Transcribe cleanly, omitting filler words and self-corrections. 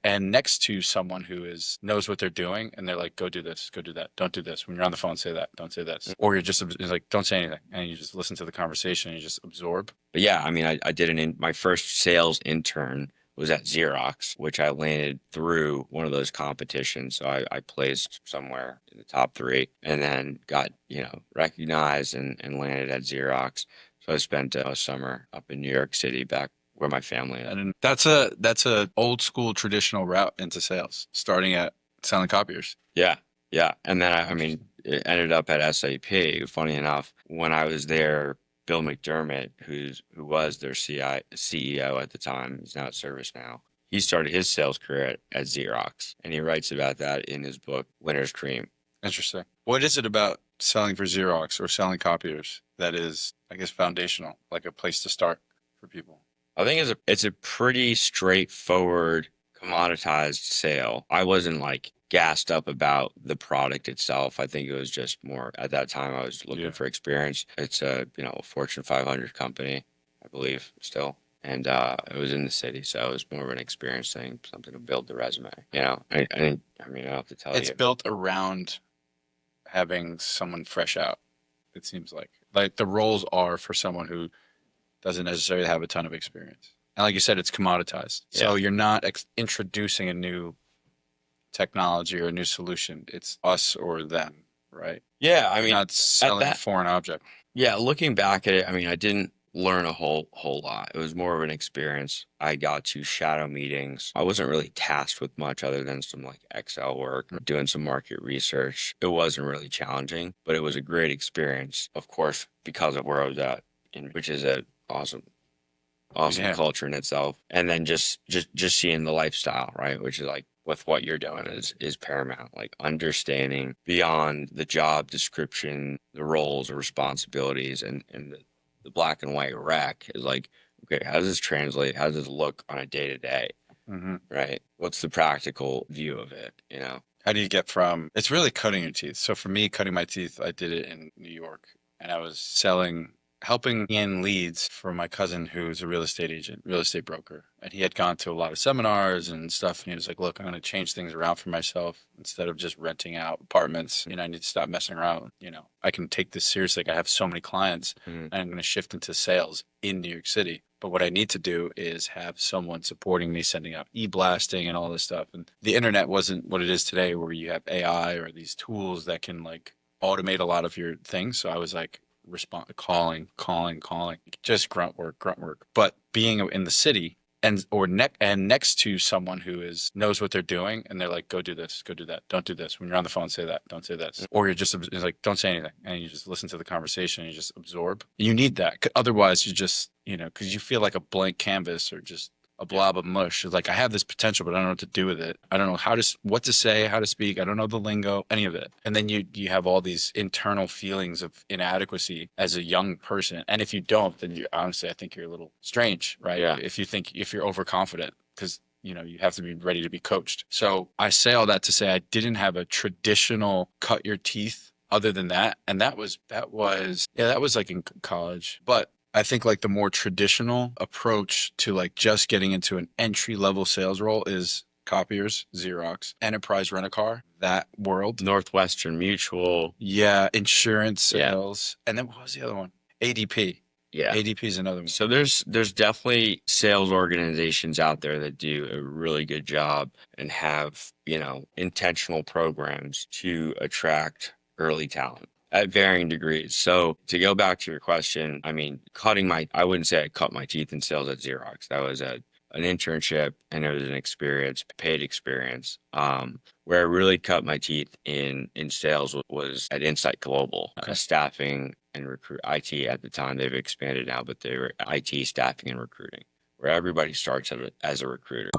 next to someone who knows what they're doing, and they're like, go do this, go do that, don't do this. When you're on the phone, say that, don't say this. Or you're just it's like, don't say anything, and you just listen to the conversation and you just absorb. But yeah, I mean, I did my first sales intern was at Xerox, which I landed through one of those competitions. So I placed somewhere in the top three and then got, recognized and landed at Xerox. So I spent a summer up in New York City back where my family is. And that's a old school traditional route into sales, starting at selling copiers. Yeah, yeah. And then I mean, it ended up at SAP. Funny enough, when I was there, Bill McDermott, who was their CEO at the time, he's now at ServiceNow. He started his sales career at Xerox, and he writes about that in his book Winner's Cream. Interesting. What is it about selling for Xerox or selling copiers that is, I guess, foundational, like a place to start for people? I think it's a pretty straightforward commoditized sale. I wasn't like gassed up about the product itself. I think it was just more at that time I was looking Yeah. for experience. It's a Fortune 500 company, I believe still. And it was in the city, so it was more of an experience thing, something to build the resume. I mean, I don't have to tell It's you. built around having someone fresh out, it seems like. Like the roles are for someone who doesn't necessarily have a ton of experience. And like you said, it's commoditized. Yeah. So you're not introducing a new technology or a new solution. It's us or them, right? Yeah, I You're mean, not at selling a that foreign object. Yeah, looking back at it, I mean, I didn't learn a whole lot. It was more of an experience. I got to shadow meetings. I wasn't really tasked with much other than some like Excel work, doing some market research. It wasn't really challenging, but it was a great experience, of course, because of where I was at, which is a awesome awesome Yeah. culture in itself. And then just seeing the lifestyle, right? Which is like with what you're doing is paramount. Like understanding beyond the job description, the roles or responsibilities and the black and white rack is like, okay, how does this translate? How does this look on a day to day? Hmm. Right? What's the practical view of it, you know? How do you get from, it's really cutting your teeth. So for me, cutting my teeth, I did it in New York and I was helping in leads for my cousin who's a real estate agent, real estate broker. And he had gone to a lot of seminars and stuff. And he was like, look, I'm going to change things around for myself instead of just renting out apartments. I need to stop messing around. I can take this seriously. Like I have so many clients Mhm. and I'm going to shift into sales in New York City. But what I need to do is have someone supporting me, sending out e-blasting and all this stuff. And the internet wasn't what it is today, where you have AI or these tools that can like automate a lot of your things. So I was like, calling, just grunt work, grunt work. But being in the city and next to someone who knows what they're doing, and they're like, go do this, go do that, don't do this. When you're on the phone, say that, don't say this. Or you're just it's like, don't say anything, and you just listen to the conversation and you just absorb. You need that. Otherwise, you just because you feel like a blank canvas or just a blob of mush. It's like I have this potential, but I don't know what to do with it. I don't know what to say, how to speak. I don't know the lingo, any of it. And then you have all these internal feelings of inadequacy as a young person. And if you don't, then you honestly, I think you're a little strange, right? Yeah. If you're overconfident, because you have to be ready to be coached. So I say all that to say I didn't have a traditional cut your teeth other than that. And that was like in college. But I think like the more traditional approach to like just getting into an entry level sales role is copiers, Xerox, enterprise rent a car, that world. Northwestern Mutual. Yeah, insurance Yeah. sales. And then what was the other one? ADP. Yeah. ADP is another one. So there's definitely sales organizations out there that do a really good job and have, intentional programs to attract early talent at varying degrees. So to go back to your question, I mean, I wouldn't say I cut my teeth in sales at Xerox. That was an internship and it was an experience, paid experience. Where I really cut my teeth in sales was at Insight Global, staffing and recruit IT at the time. They've expanded now, but they were IT staffing and recruiting, where everybody starts as a recruiter.